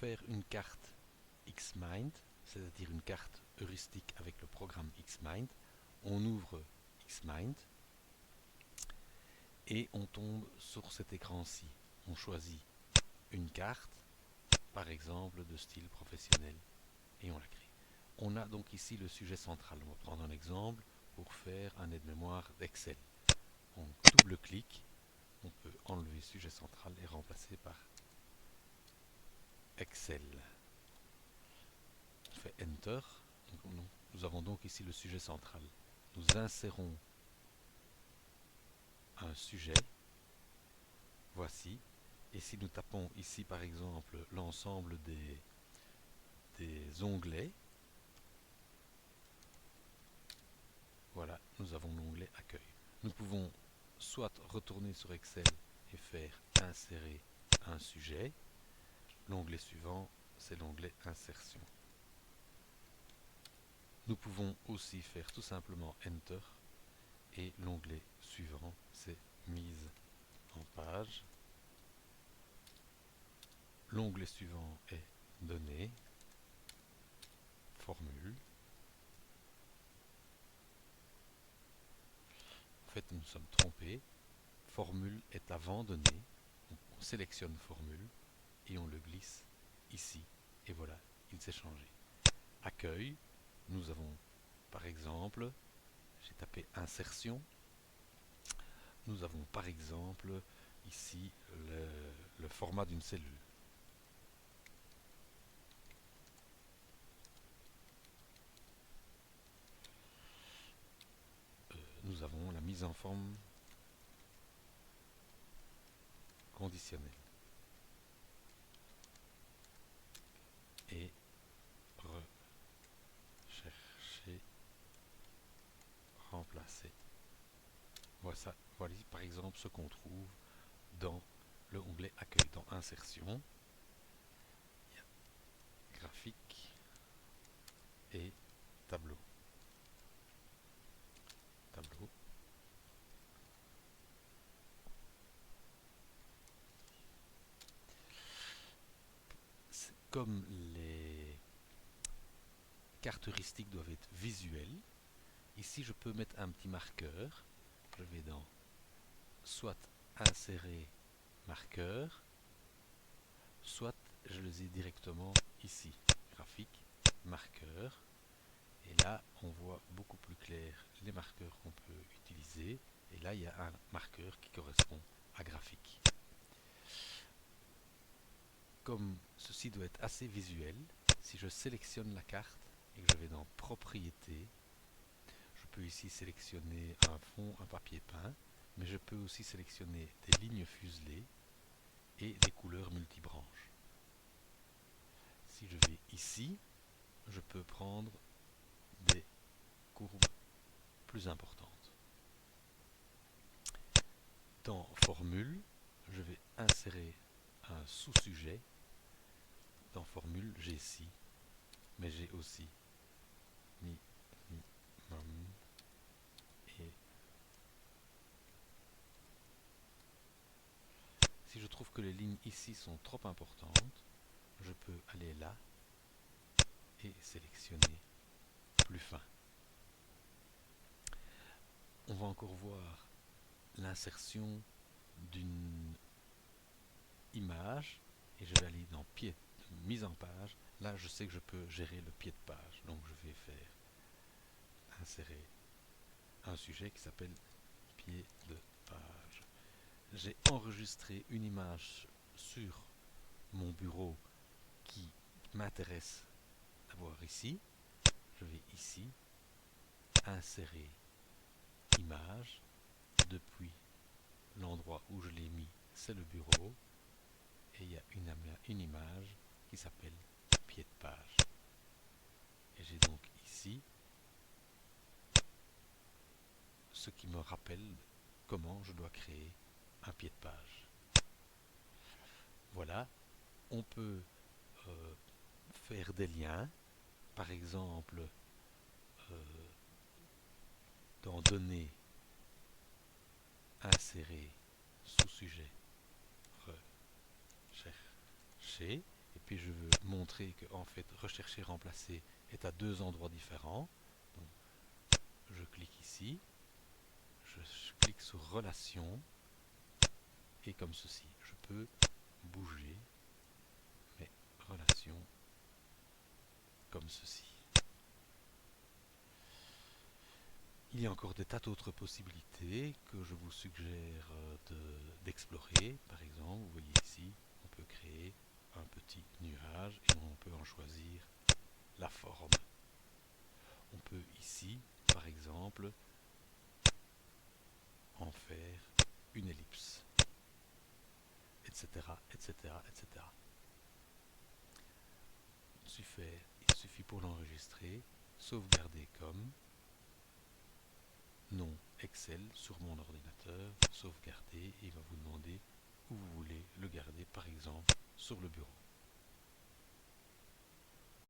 faire une carte Xmind, c'est-à-dire une carte heuristique avec le programme Xmind, on ouvre Xmind et on tombe sur cet écran-ci. On choisit une carte, par exemple de style professionnel, et on la crée. On a donc ici le sujet central. On va prendre un exemple pour faire un aide-mémoire d'Excel. On double-clique, on peut enlever sujet central et remplacer par Excel. On fait Enter. Nous avons donc ici le sujet central. Nous insérons un sujet. Voici. Et si nous tapons ici par exemple l'ensemble des onglets, voilà, nous avons l'onglet Accueil. Nous pouvons soit retourner sur Excel et faire Insérer un sujet. L'onglet suivant, c'est l'onglet Insertion. Nous pouvons aussi faire tout simplement Enter et l'onglet suivant, c'est Mise en page. L'onglet suivant est Données, Formule. En fait, nous nous sommes trompés. Formule est avant Données. On sélectionne Formule et on le glisse ici. Et voilà, il s'est changé. Accueil, nous avons par exemple, j'ai tapé Insertion. Nous avons par exemple ici le format d'une cellule. Nous avons la mise en forme conditionnelle. Et rechercher, remplacer. Voilà par exemple ce qu'on trouve dans le onglet Accueil. Dans Insertion, il y a Graphique et Tableau. Tableau. Comme les cartes heuristiques doivent être visuelles, ici je peux mettre un petit marqueur. Je vais dans soit Insérer marqueur, soit je les ai directement ici. Graphique, marqueur. Et là, on voit beaucoup plus clair les marqueurs qu'on peut utiliser. Et là, il y a un marqueur qui correspond à graphique. Comme ceci doit être assez visuel, si je sélectionne la carte et que je vais dans Propriétés, je peux ici sélectionner un fond, un papier peint, mais je peux aussi sélectionner des lignes fuselées et des couleurs multibranches. Si je vais ici, je peux prendre des courbes plus importantes. Dans Formule, je vais insérer un sous-sujet. Dans Formule, j'ai ci, mais j'ai aussi minimum et si je trouve que les lignes ici sont trop importantes, je peux aller là et sélectionner plus fin. On va encore voir l'insertion d'une image et je vais aller dans pied de mise en page. Là, je sais que je peux gérer le pied de page, donc je vais faire insérer un sujet qui s'appelle pied de page. J'ai enregistré une image sur mon bureau qui m'intéresse d'avoir ici. Je vais ici insérer image. Depuis l'endroit où je l'ai mis, c'est le bureau. Et il y a une image qui s'appelle pied de page. Et j'ai donc ici ce qui me rappelle comment je dois créer un pied de page. Voilà, on peut faire des liens, par exemple dans Données, insérer sous-sujet, rechercher, et puis je veux montrer que en fait rechercher remplacer est à deux endroits différents. Donc, je clique ici, je clique sur relation et comme ceci, je peux bouger mes relations comme ceci. Il y a encore des tas d'autres possibilités que je vous suggère d'explorer. Par exemple, vous voyez ici, on peut créer un petit nuage et on peut en choisir la forme. On peut ici, par exemple, en faire une ellipse, etc., etc., etc. Il suffit pour l'enregistrer, sauvegarder comme nom Excel sur mon ordinateur, sauvegarder et il va vous demander où vous voulez le garder, par exemple sur le bureau.